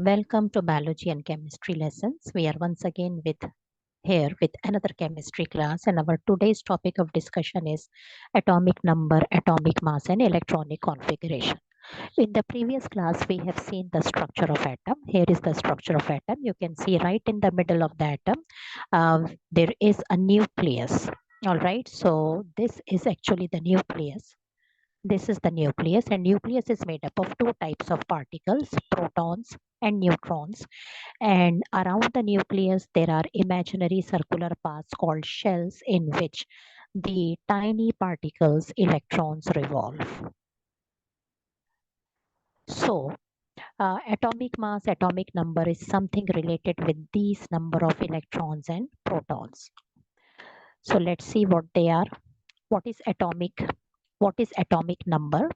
Welcome to biology and chemistry lessons. We are once again here with another chemistry class, and our today's topic of discussion is atomic number, atomic mass, and electronic configuration. In the previous class, we have seen the structure of atom. Here is the structure of atom. You can see right in the middle of the atom, there is a nucleus. All right, so this is actually the nucleus. This is the nucleus, and nucleus is made up of two types of particles, protons and neutrons. And around the nucleus, there are imaginary circular paths called shells in which the tiny particles, electrons, revolve. So, atomic mass, atomic number is something related with these number of electrons and protons. So, let's see what they are. What is atomic? What is atomic number?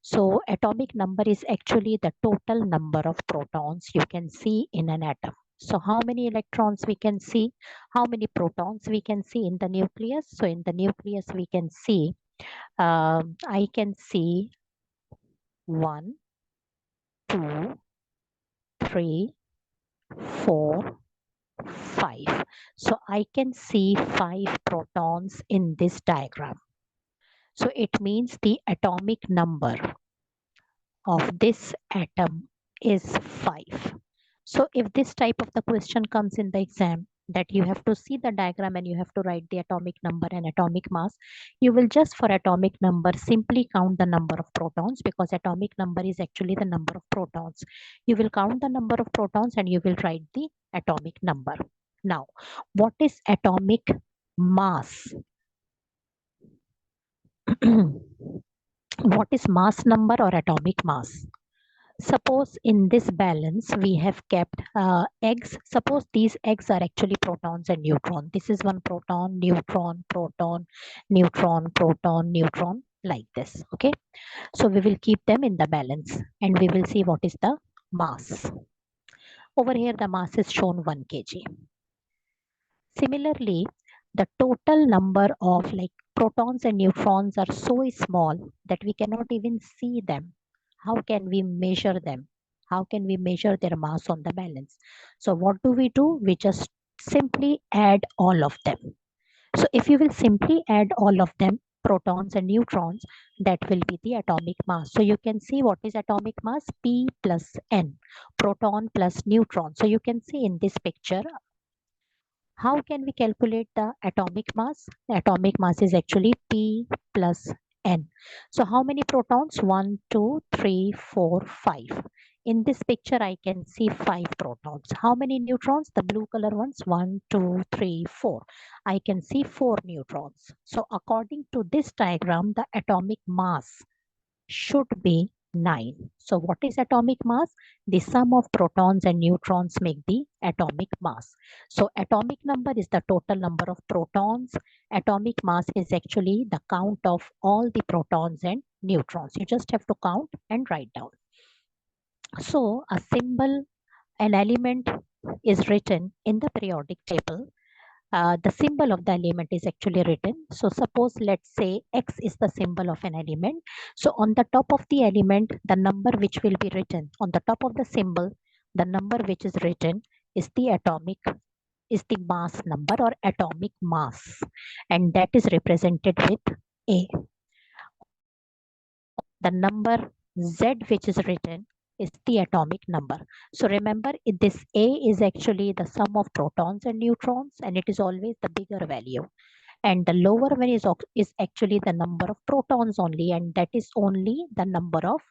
So atomic number is actually the total number of protons you can see in an atom. So how many electrons we can see, how many protons we can see in the nucleus. So in the nucleus we can see, I can see 1, 2, 3, 4, 5. So I can see 5 protons in this diagram. So it means the atomic number of this atom is 5. So if this type of the question comes in the exam, that you have to see the diagram and you have to write the atomic number and atomic mass, you will just for atomic number simply count the number of protons, because atomic number is actually the number of protons. You will count the number of protons and you will write the atomic number. Now, what is atomic mass? What is mass number or atomic mass? Suppose in this balance we have kept eggs. Suppose these eggs are actually protons and neutrons. This is one proton, neutron, proton, neutron, proton, neutron, like this. Okay. So we will keep them in the balance and we will see what is the mass. Over here the mass is shown 1 kg. Similarly, the total number of protons and neutrons are so small that we cannot even see them. How can we measure them? How can we measure their mass on the balance? So what do? We just simply add all of them. So if you will simply add all of them, protons and neutrons, that will be the atomic mass. So you can see what is atomic mass, P plus N, proton plus neutron. So you can see in this picture, how can we calculate the atomic mass? The atomic mass is actually P plus N. So how many protons? 1, 2, 3, 4, 5. In this picture, I can see 5 protons. How many neutrons? The blue color ones, 1, 2, 3, 4. I can see 4 neutrons. So according to this diagram, the atomic mass should be 9. So what is atomic mass? The sum of protons and neutrons make the atomic mass. So atomic number is the total number of protons. Atomic mass is actually the count of all the protons and neutrons. You just have to count and write down. So a symbol, an element is written in the periodic table. The symbol of the element is actually written. So suppose let's say X is the symbol of an element. So on the top of the element, the number which will be written on the top of the symbol, the number which is written is the mass number or atomic mass, and that is represented with A. The number Z which is written is the atomic number. So remember, this A is actually the sum of protons and neutrons, and it is always the bigger value. And the lower one is actually the number of protons only, and that is only the number of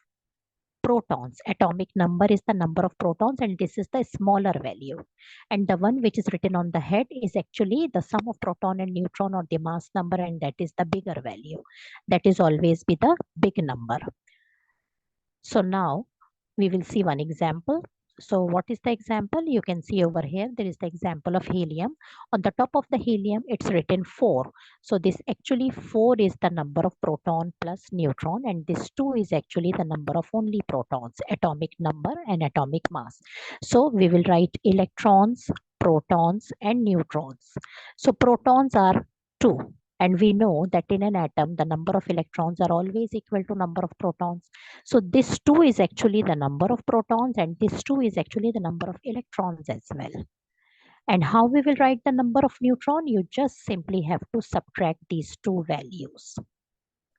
protons. Atomic number is the number of protons, and this is the smaller value. And the one which is written on the head is actually the sum of proton and neutron or the mass number, and that is the bigger value. That is always be the big number. So now we will see one example. So what is the example? You can see over here, there is the example of helium. On the top of the helium, it's written 4. So this actually 4 is the number of proton plus neutron, and this 2 is actually the number of only protons, atomic number and atomic mass. So we will write electrons, protons and neutrons. So protons are 2. And we know that in an atom, the number of electrons are always equal to number of protons. So this 2 is actually the number of protons and this 2 is actually the number of electrons as well. And how we will write the number of neutron? You just simply have to subtract these two values.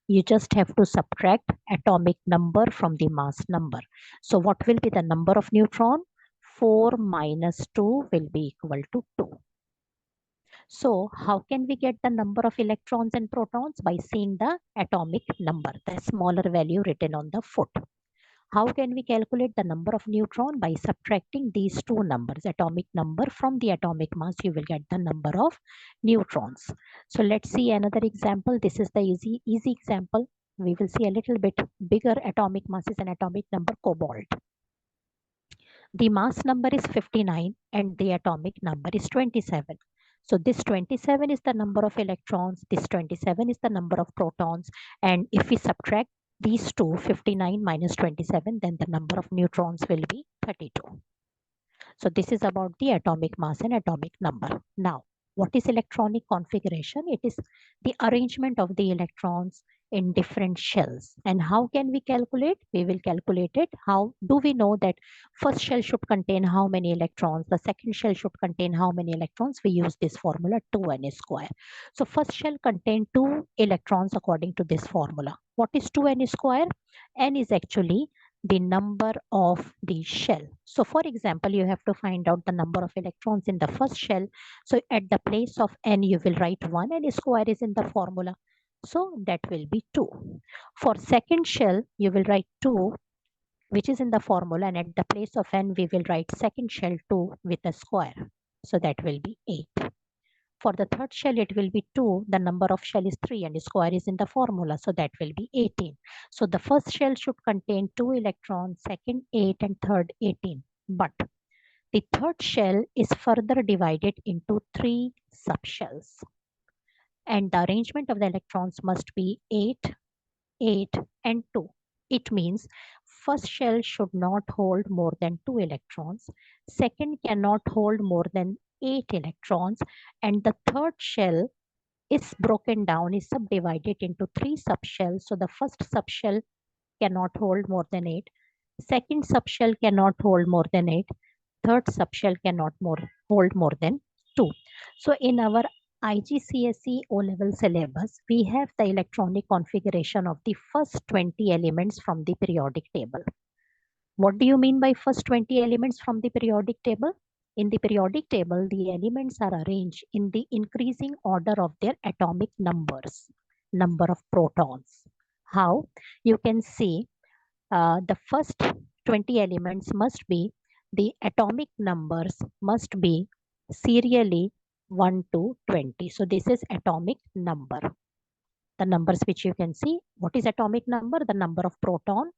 You just have to subtract atomic number from the mass number. So what will be the number of neutron? 4 minus 2 will be equal to 2. So how can we get the number of electrons and protons? By seeing the atomic number, the smaller value written on the foot. How can we calculate the number of neutron? By subtracting these two numbers, atomic number from the atomic mass, you will get the number of neutrons. So let's see another example. This is the easy example. We will see a little bit bigger atomic masses and atomic number cobalt. The mass number is 59 and the atomic number is 27. So this 27 is the number of electrons, this 27 is the number of protons, and if we subtract these two, 59 minus 27, then the number of neutrons will be 32. So this is about the atomic mass and atomic number. Now, what is electronic configuration? It is the arrangement of the electrons in different shells. And how can we calculate? We will calculate it. How do we know that first shell should contain how many electrons? The second shell should contain how many electrons? We use this formula 2n square. So first shell contain 2 electrons according to this formula. What is 2n square? N is actually the number of the shell. So for example, you have to find out the number of electrons in the first shell. So at the place of n, you will write 1 and square is in the formula. So that will be 2. For second shell, you will write 2, which is in the formula, and at the place of n, we will write second shell 2 with a square. So that will be 8. For the third shell, it will be 2. The number of shell is 3 and square is in the formula. So that will be 18. So the first shell should contain 2 electrons, second 8 and third 18. But the third shell is further divided into 3 subshells. And the arrangement of the electrons must be 8, 8 and 2. It means first shell should not hold more than 2 electrons. Second cannot hold more than 8 electrons, and the third shell is broken down, is subdivided into 3 subshells. So the first subshell cannot hold more than 8. Second subshell cannot hold more than 8. Third subshell cannot hold more than 2. So in our IGCSE O-level syllabus, we have the electronic configuration of the first 20 elements from the periodic table. What do you mean by first 20 elements from the periodic table? In the periodic table, the elements are arranged in the increasing order of their atomic numbers, number of protons. How? You can see the first 20 elements must be, the atomic numbers must be serially 1 to 20. So this is atomic number. The numbers which you can see, what is atomic number? The number of proton,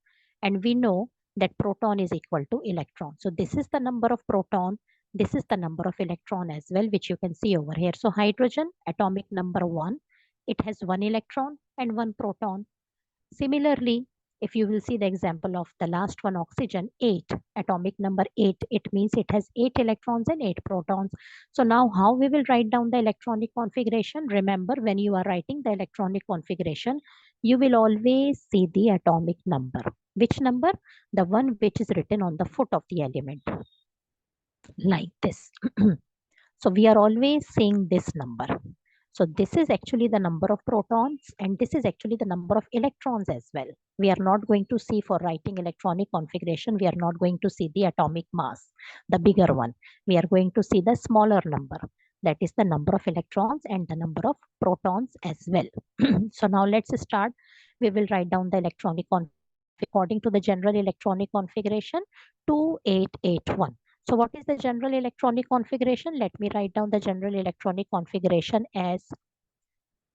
and we know that proton is equal to electron. So this is the number of proton, this is the number of electron as well, which you can see over here. So hydrogen, atomic number 1, it has 1 electron and 1 proton. Similarly, if you will see the example of the last one, oxygen, 8, atomic number 8, it means it has 8 electrons and 8 protons. So now how we will write down the electronic configuration? Remember, when you are writing the electronic configuration, you will always see the atomic number. Which number? The one which is written on the foot of the element, like this. So we are always seeing this number. So this is actually the number of protons and this is actually the number of electrons as well. We are not going to see, for writing electronic configuration, we are not going to see the atomic mass, the bigger one. We are going to see the smaller number. That is the number of electrons and the number of protons as well. So now let's start. We will write down the electronic configuration according to the general electronic configuration 2881. So what is the general electronic configuration? Let me write down the general electronic configuration as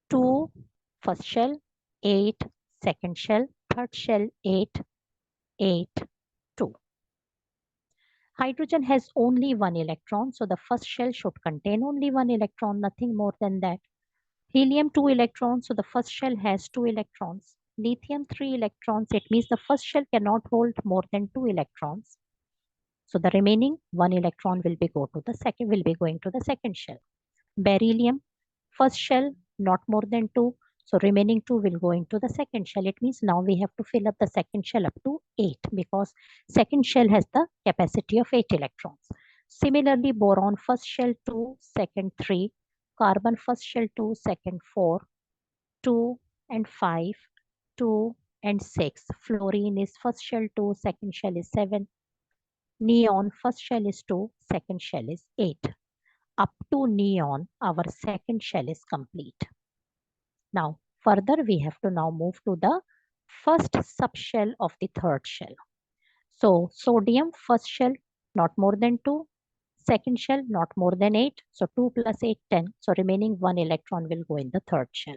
2 first shell, 8 second shell, third shell 8, 8, 2. Hydrogen has only 1 electron, so the first shell should contain only 1 electron, nothing more than that. Helium 2 electrons, so the first shell has 2 electrons. Lithium 3 electrons, it means the first shell cannot hold more than 2 electrons. So the remaining 1 electron will be going to the second shell. Beryllium, first shell not more than 2. So remaining 2 will go into the second shell. It means now we have to fill up the second shell up to 8 because second shell has the capacity of 8 electrons. Similarly, boron first shell 2, second 3, carbon first shell 2, second 4, 2 and 5, 2 and 6. Fluorine is first shell 2, second shell is 7. Neon first shell is 2, second shell is 8. Up to neon, our second shell is complete. Now, further we have to now move to the first subshell of the third shell. So, sodium first shell not more than 2, second shell not more than 8. So, 2 plus 8, 10. So, remaining 1 electron will go in the third shell.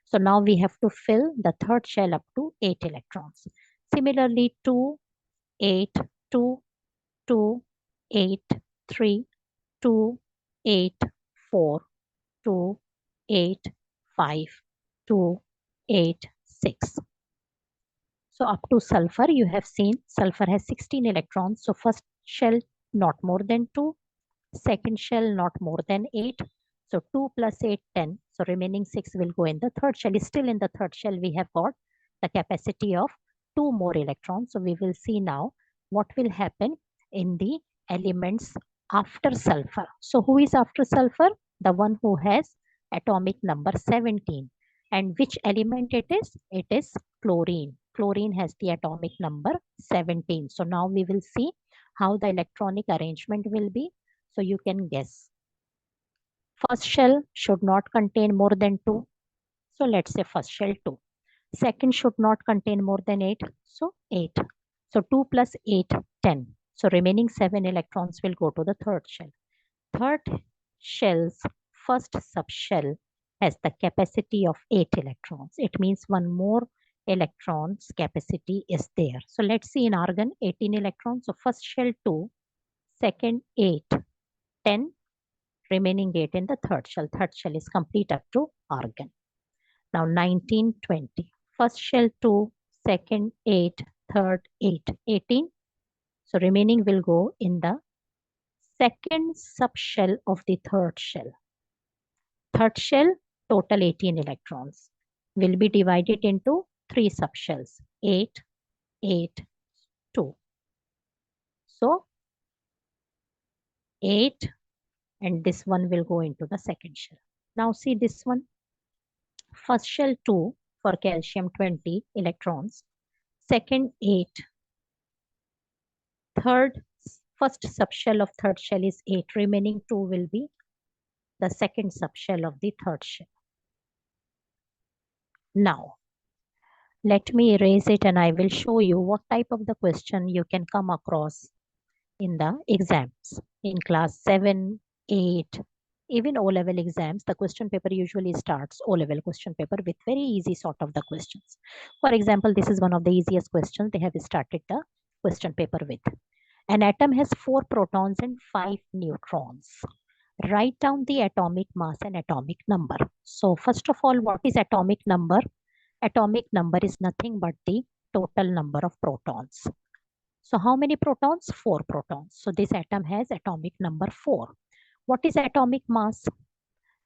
So, now we have to fill the third shell up to 8 electrons. Similarly, 2, 8, 2, 2, 8, 3, 2, 8, 4, 2, 8, 5, 2, 8, 6. So up to sulfur, you have seen sulfur has 16 electrons. So first shell not more than 2, second shell not more than 8. So 2 plus 8, 10. So remaining 6 will go in the third shell. Still in the third shell, we have got the capacity of 2 more electrons. So we will see now what will happen in the elements after sulfur. So who is after sulfur? The one who has atomic number 17. And which element it is? It is chlorine. Chlorine has the atomic number 17. So now we will see how the electronic arrangement will be. So you can guess. First shell should not contain more than 2. So let's say first shell 2. Second should not contain more than 8. So 8. So 2 plus 8, 10. So remaining 7 electrons will go to the third shell. Third shell's first subshell has the capacity of 8 electrons. It means one more electrons capacity is there. So let's see in argon 18 electrons. So first shell 2, second 8, 10, remaining 8 in the third shell. Third shell is complete up to argon. Now 19, 20. First shell 2, second 8, third 8, 18. So remaining will go in the second subshell of the third shell. Third shell, total 18 electrons, will be divided into 3 subshells, 8, 8, 2. So 8 and this one will go into the second shell. Now see this one. First shell 2 for calcium 20 electrons, second 8, first subshell of third shell is 8, remaining 2 will be the second subshell of the third shell. Now, let me erase it and I will show you what type of the question you can come across in the exams. In class 7, 8, even O-level exams, the question paper usually starts O-level question paper with very easy sort of the questions. For example, this is one of the easiest questions they have started the question paper with. An atom has 4 protons and 5 neutrons. Write down the atomic mass and atomic number. So first of all, what is atomic number? Atomic number is nothing but the total number of protons. So how many protons? 4 protons. So this atom has atomic number 4. What is atomic mass?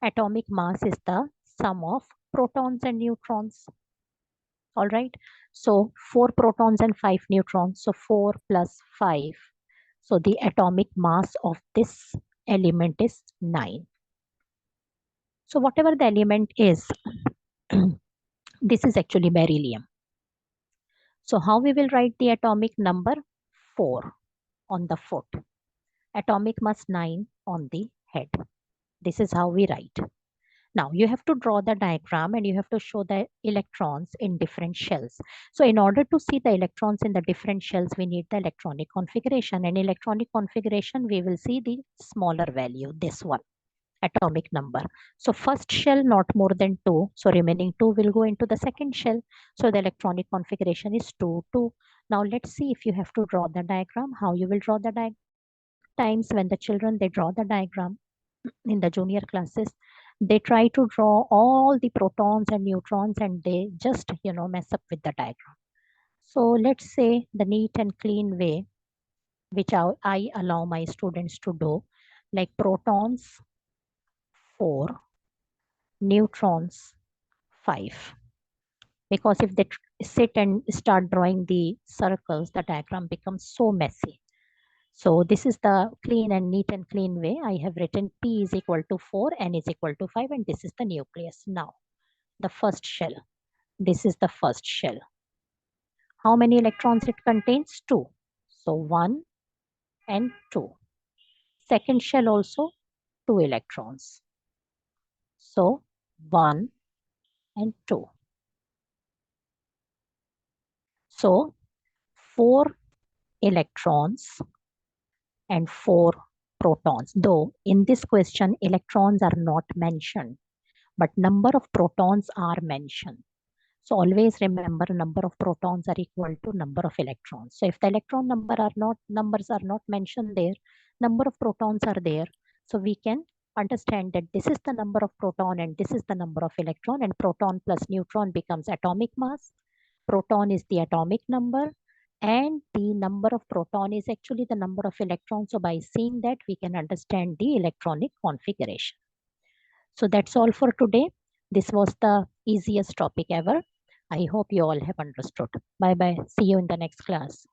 Atomic mass is the sum of protons and neutrons. All right. So 4 protons and 5 neutrons. So 4 plus 5. So the atomic mass of this element is 9. So whatever the element is, this is actually beryllium. So how we will write the atomic number? 4 on the foot. Atomic mass 9 on the head. This is how we write. Now you have to draw the diagram and you have to show the electrons in different shells. So in order to see the electrons in the different shells, we need the electronic configuration. And electronic configuration, we will see the smaller value, this one, atomic number. So first shell not more than 2. So remaining 2 will go into the second shell. So the electronic configuration is 2, 2. Now let's see if you have to draw the diagram, how you will draw the diagram. Times when the children, they draw the diagram in the junior classes, they try to draw all the protons and neutrons and they just, mess up with the diagram. So let's say the neat and clean way, which I allow my students to do, like protons 4, neutrons 5. Because if they sit and start drawing the circles, the diagram becomes so messy. So this is the clean and neat and clean way. I have written P is equal to 4, N is equal to 5, and this is the nucleus. Now, the first shell. This is the first shell. How many electrons it contains? 2. So 1 and 2. Second shell also 2 electrons. So 1 and 2. So 4 electrons and 4 protons. Though in this question, electrons are not mentioned, but number of protons are mentioned. So always remember number of protons are equal to number of electrons. So if the electron numbers are not mentioned there, number of protons are there. So we can understand that this is the number of proton and this is the number of electron, and proton plus neutron becomes atomic mass. Proton is the atomic number and the number of proton is actually the number of electrons. So by seeing that, we can understand the electronic configuration. So that's all for today. This was the easiest topic ever. I hope you all have understood. Bye bye. See you in the next class.